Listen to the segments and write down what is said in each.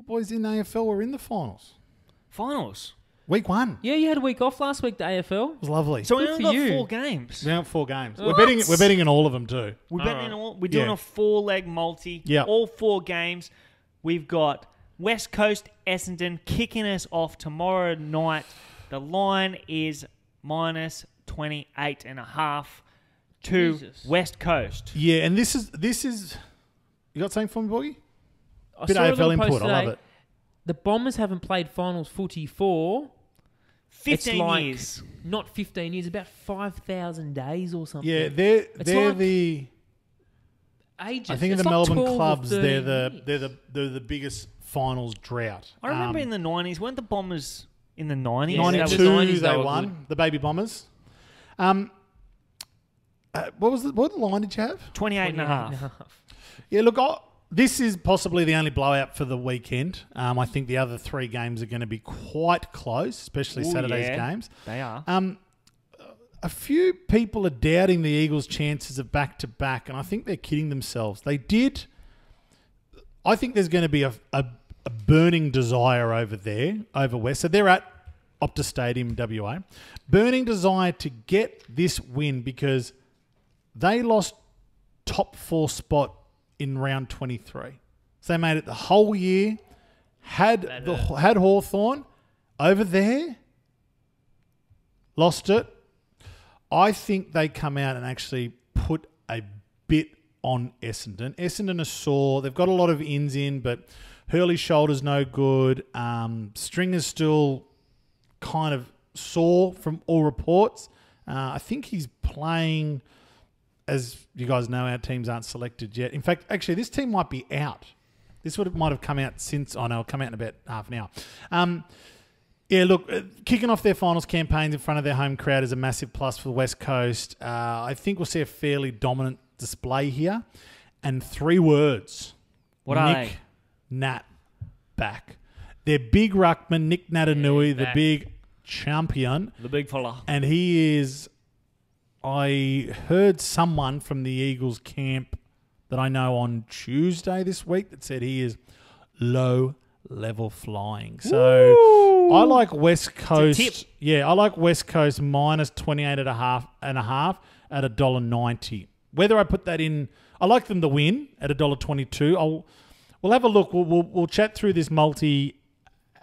The boys in AFL were in the finals. Finals. Week 1. Yeah, you had a week off last week, the AFL. It was lovely. So we Good only for got you. 4 games. We have 4 games. What? We're betting in all of them too. We're betting in all. We're doing Yeah. a 4-leg multi. Yeah. All 4 games. We've got West Coast Essendon kicking us off tomorrow night. The line is minus 28.5 to Jesus. West Coast. Yeah, and this is. You got something for me, Boogie? I Bit saw a AFL little post input. I love today. it. The Bombers haven't played finals footy for 15 it's like years. not 15 years, about 5,000 days or something. Yeah, they're like the. Ages. I think in It's the like Melbourne 12 or clubs, they're 13 the they're the biggest finals drought. I remember in the 90s. Weren't the Bombers in the 90s? Yeah, That was- 92 90s they they were won, good. the Baby Bombers. What line did you have? 28.5. Yeah, look, this is possibly the only blowout for the weekend. I think the other 3 games are going to be quite close, especially Ooh, Saturday's yeah. games. They are. A few people are doubting the Eagles' chances of back-to-back, and I think they're kidding themselves. They did. I think there's going to be a burning desire over there, over West. So they're at Optus Stadium in WA. Burning desire to get this win because they lost top 4 spot in round 23. So they made it the whole year, had Hawthorn over there, lost it. I think they come out and actually put a bit on Essendon. Essendon are sore. They've got a lot of ins in, but Hurley's shoulder's no good. Stringer's still kind of sore from all reports. I think he's playing, as you guys know, our teams aren't selected yet. In fact, actually, this team might be out. This might have come out since, it'll come out in about half an hour. Yeah, look, kicking off their finals campaigns in front of their home crowd is a massive plus for the West Coast. I think we'll see a fairly dominant display here. And 3 words. What are they? Nic Nat Back. Their big ruckman, Nic Nat the back. big champion. The big fella. And he is, I heard someone from the Eagles camp that I know on Tuesday this week that said he is low-level flying. So I like West Coast. It's a tip. Yeah, I like West Coast minus 28.5 at $1.90. Whether I put that in, I like them to win at $1.22. We'll have a look. We'll chat through this multi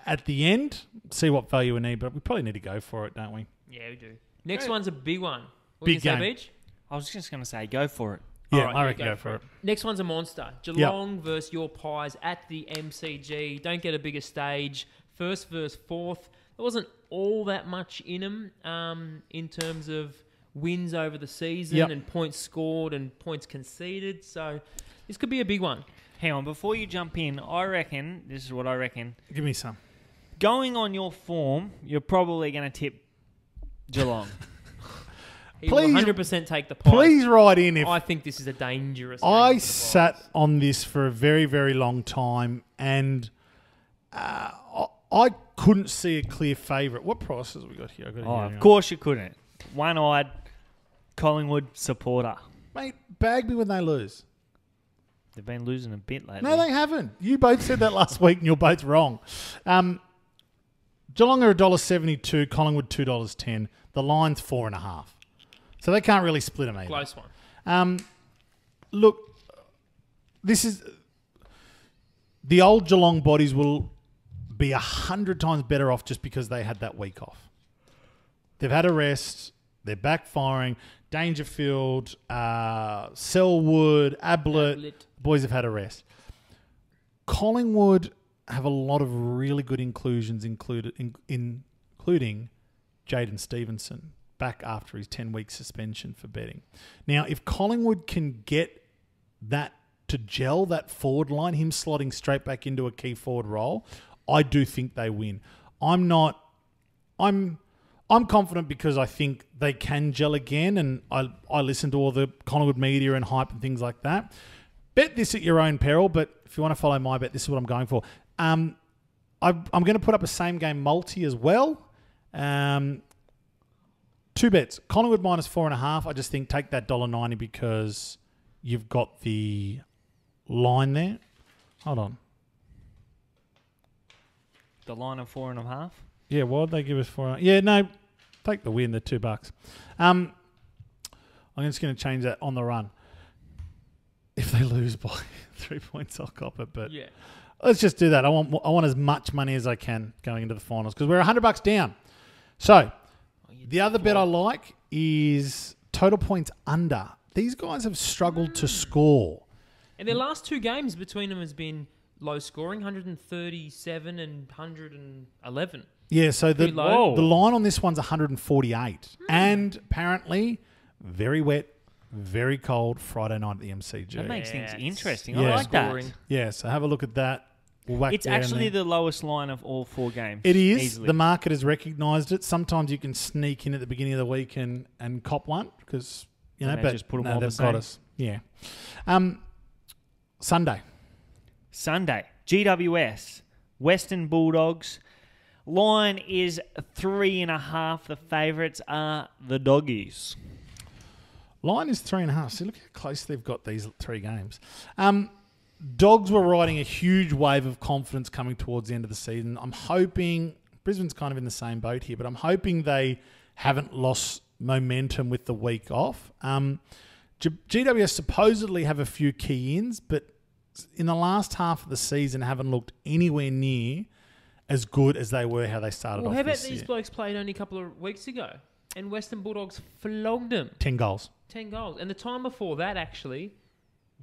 at the end, see what value we need, but we probably need to go for it, don't we? Yeah, we do. Next one's a big one. What Big do you say, game. Beach? I was just going to say, go for it. Yeah, All right, I yeah, reckon go for it. Next one's a monster. Geelong versus your Pies at the MCG. Don't get a bigger stage. First versus fourth. There wasn't all that much in them in terms of wins over the season and points scored and points conceded. So this could be a big one. Hang on, before you jump in, I reckon, this is what I reckon. Give me some. Going on your form, you're probably going to tip Geelong. He Please- will 100% take the Pies. Please write in if I think this is a dangerous game I for the sat Pies. on this for a very, very long time, and I couldn't see a clear favourite. What prices have we got here? I got it Oh, here, of hang on. course you couldn't. One-eyed Collingwood supporter. Mate, bag me when they lose. They've been losing a bit lately. No, they haven't. You both said that last week, and you're both wrong. Geelong are $1.72, Collingwood $2.10. The line's 4.5. So they can't really split them either. Close one. Look, this is... The old Geelong bodies will be 100 times better off just because they had that week off. They've had a rest. They're backfiring. Dangerfield, Selwood, Ablett. Boys have had a rest. Collingwood have a lot of really good inclusions, including Jaidyn Stephenson, back after his 10-week suspension for betting. Now, if Collingwood can get that to gel, that forward line, him slotting straight back into a key forward role, I do think they win. I'm confident because I think they can gel again, and I listen to all the Collingwood media and hype and things like that. Bet this at your own peril, but if you want to follow my bet, this is what I'm going for. I'm going to put up a same-game multi as well. 2 bets. Collingwood minus 4.5. I just think take that $1.90 because you've got the line there. Hold on. The line of 4.5. Yeah, why'd they give us 4? Yeah, no, take the win, the $2. I'm just going to change that on the run. If they lose by 3 points, I'll cop it. But Yeah. let's just do that. I want as much money as I can going into the finals because we're $100 down. So the other bet I like is total points under. These guys have struggled to score. And their last 2 games between them has been low scoring, 137 and 111. Yeah, so the Pretty low. line on this one's 148. And apparently very wet, very cold Friday night at the MCG. That makes things Yes. interesting. Yeah. I like that. Scoring. Yeah, so have a look at that. We'll whack It's there and actually there. the lowest line of all 4 games. It is. Easily. The market has recognised it. Sometimes you can sneak in at the beginning of the week and cop one because, you know, And they but just put 'em no, all the they've got same. us. Yeah. Sunday. Sunday, GWS, Western Bulldogs. Line is 3.5. The favourites are the Doggies. Line is 3.5. See, look how close they've got these 3 games. Dogs were riding a huge wave of confidence coming towards the end of the season. I'm hoping Brisbane's kind of in the same boat here, but I'm hoping they haven't lost momentum with the week off. GWS supposedly have a few key ins, but in the last half of the season haven't looked anywhere near as good as they were how they started Well, off how about this these year. blokes played only a couple of weeks ago? And Western Bulldogs flogged them. 10 goals. 10 goals. And the time before that, actually,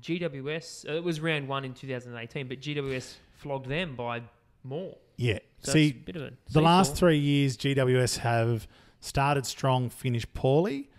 GWS, it was round 1 in 2018, but GWS flogged them by more. Yeah. So See, it's a bit of a the last seesaw. 3 years, GWS have started strong, finished poorly.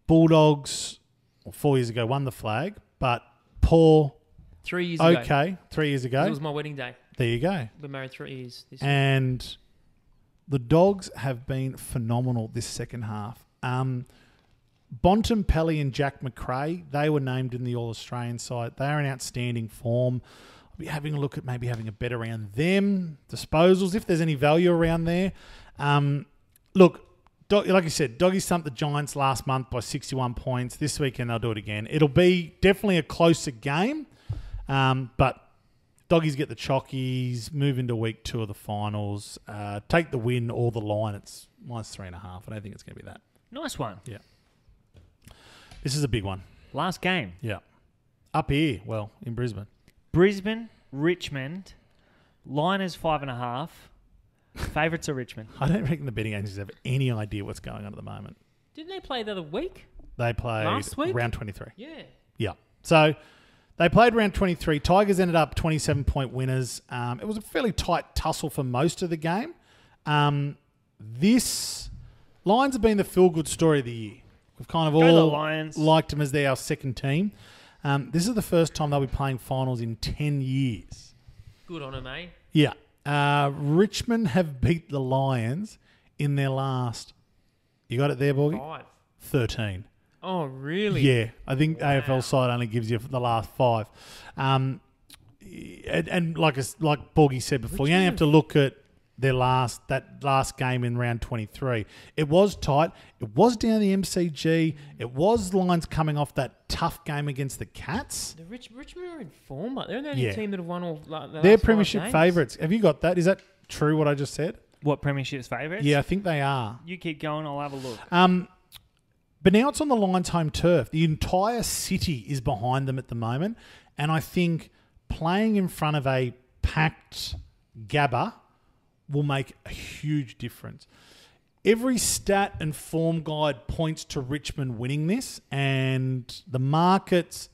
Bulldogs, 4 years ago, won the flag, but poor. 3 years ago. Okay, 3 years ago. It was my wedding day. There you go. Been married 3 years this year. And the Dogs have been phenomenal this second half. Bontempelli and Jack McRae, they were named in the All-Australian side. They are in outstanding form. I'll be having a look at maybe having a bet around them. Disposals, if there's any value around there. Look, like you said, Doggies thumped the Giants last month by 61 points. This weekend they'll do it again. It'll be definitely a closer game, but Doggies get the chockies, move into week 2 of the finals, take the win or the line. It's -3.5. I don't think it's going to be that. Nice one. Yeah. This is a big one. Last game. Yeah. Up here, well, in Brisbane. Brisbane, Richmond. Line is 5.5. Favourites are Richmond. I don't reckon the betting agencies have any idea what's going on at the moment. Didn't they play the other week? They played Last week? round 23. Yeah. Yeah. So they played round 23. Tigers ended up 27-point winners. It was a fairly tight tussle for most of the game. This Lions have been the feel-good story of the year. We've kind of Go the all Lions. liked them as our second team. This is the first time they'll be playing finals in 10 years. Good on them, eh? Yeah. Richmond have beat the Lions in their last, you got it there, Borgie? 5. 13. Oh, really? Yeah, I think AFL side only gives you the last 5. And like Borgie said before, you only have to look at their last game in round 23. It was tight. It was down the MCG. It was Lions coming off that tough game against the Cats. The Richmond are in form, but they're the only Yeah. team that have won all like, the They're last 5 premiership games. favourites. Have you got that? Is that true, what I just said? What premiership's favourites? Yeah, I think they are. You keep going, I'll have a look. But now it's on the Lions' home turf. The entire city is behind them at the moment. And I think playing in front of a packed Gabba will make a huge difference. Every stat and form guide points to Richmond winning this. And the markets,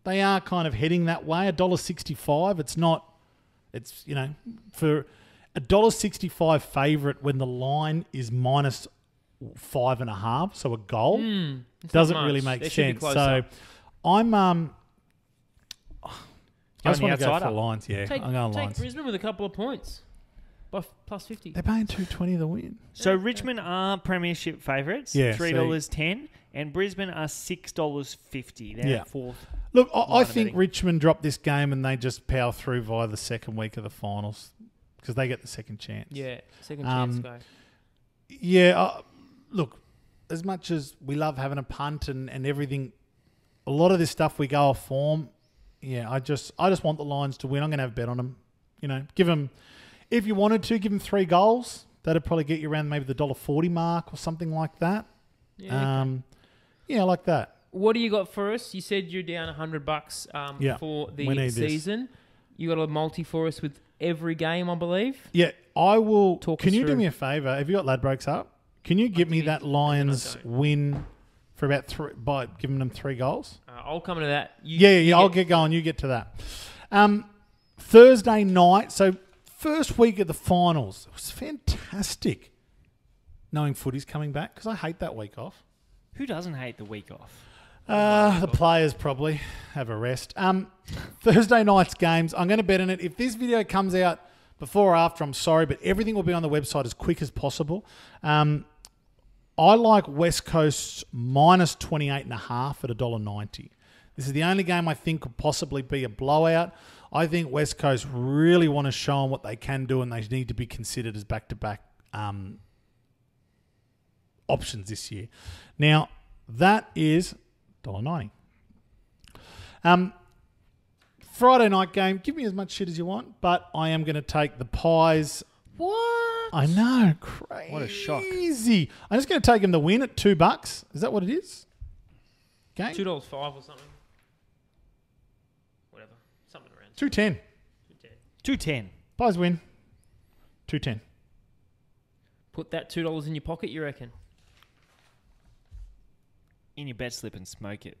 they are kind of heading that way. $1.65. It's not, it's, you know, for $1.65 favourite when the line is -5.5, so a goal, doesn't really make They should be sense. closer. So I'm I just Going want the to go for outsider. the Lions. Yeah, Take I'm going take Lions. Brisbane with a couple of points. By plus 50. They're paying $2.20 to win. So Richmond are premiership favourites, Yeah, $3.10, and Brisbane are $6.50. They're Yeah. fourth. Look, I Line of think betting. Richmond dropped this game and they just power through via the second week of the finals because they get the second chance. Yeah, second chance go. Yeah, look, as much as we love having a punt and everything, a lot of this stuff we go off form. Yeah, I just want the Lions to win. I'm going to have a bet on them. You know, give them. If you wanted to, give them 3 goals. That'd probably get you around maybe the $1.40 mark or something like that. Yeah, Yeah, like that. What do you got for us? You said you're down $100 for we the need this. season. You got a multi for us with every game, I believe. Yeah, I will. Talk Can us you do through. me a favour? Have you got Ladbrokes up? Can you give me do, that and Lions I don't. win for about 3 by giving them 3 goals? I'll come to that. I'll get going. You get to that. Thursday night. So first week of the finals. It was fantastic. Knowing footy's coming back because I hate that week off. Who doesn't hate the week off? The players probably have a rest. Thursday night's games. I'm going to bet on it. If this video comes out before or after, I'm sorry, but everything will be on the website as quick as possible. I like West Coast's minus 28.5 at $1.90. This is the only game I think could possibly be a blowout. I think West Coast really want to show them what they can do, and they need to be considered as back-to-back options this year. Now, that is $1.90. Friday night game, give me as much shit as you want, but I am going to take the Pies. What? I know, crazy. What a shock. I'm just going to take them to win at $2. Is that what it is? Game? $2.05 or something. Whatever. Something around. $2.10. 210. Pies win. $2.10. Put that $2 in your pocket, you reckon? In your bet slip and smoke it.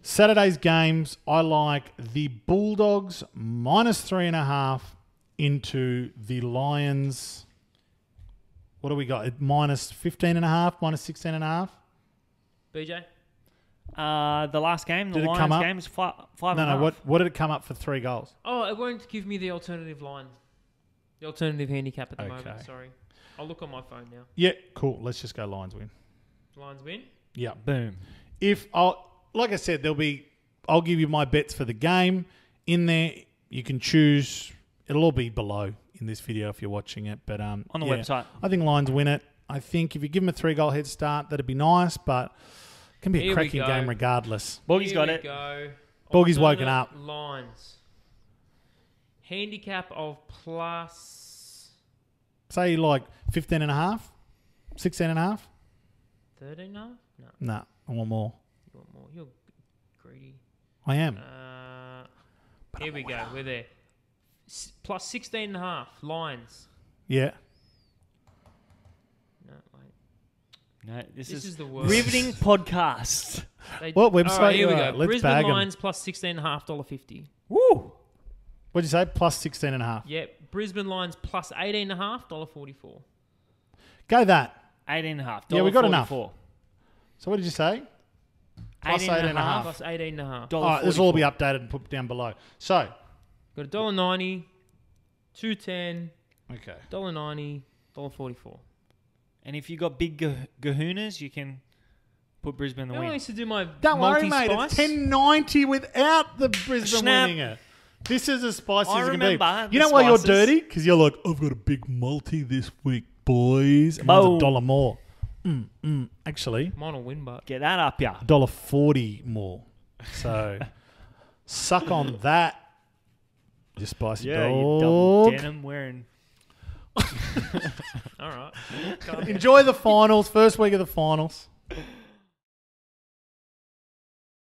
Saturday's games, I like the Bulldogs minus 3.5 into the Lions. What do we got? Minus 15.5, minus 16.5? BJ? The last game, the Did it come Lions up? game, is five and No, a half. what did it come up for 3 goals? Oh, it won't give me the alternative line. The alternative handicap at the moment, Okay. sorry. I'll look on my phone now. Yeah, cool. Let's just go Lions win. Lions win? Yeah. Boom. Like I said, I'll give you my bets for the game. In there, you can choose. It'll all be below in this video if you're watching it. But on the website. I think Lions win it. I think if you give them a 3-goal head start, that'd be nice, but it can be Here a we cracking go. game regardless. Boogie's got Here it. we go. Boogie's Alternate woken up. Lines. Handicap of plus Say like 15.5, 16.5. 13 now? No, Nah, I want more. you want more. You're greedy. I am. Here we go. We're there. Plus 16.5 lines. Yeah. No, wait. No, this This is is the worst. riveting podcast. What website All right, here we you go. at? Let's Brisbane bag 'em. Lions plus 16.5 $1.50. Woo! What'd you say? Plus 16.5. Yep. Brisbane Lions plus 18.5 $1.44. Go that. 18.5. Yeah, we got enough. $1.44. So what did you say? Plus 18.5. Plus 18.5. All right, this will all be updated and put down below. So, Got $1.90, $2.10, okay. $1.90, $1.44. And if you got big gahunas, you can put Brisbane the I win. used to do my Don't worry, mate. multi-spice. It's $10.90 without the Brisbane Snap. winning it. This is as spicy I as it can be. remember You the know why you're spices. dirty? Because you're like, I've got a big multi this week, boys. And mine's Boom. $1 more. Actually, Mine will win, but Get that up, ya. $1.40 more. So, suck on that. You spicy Yeah, you double dog. denim wearing. all right. Enjoy the finals. First week of the finals.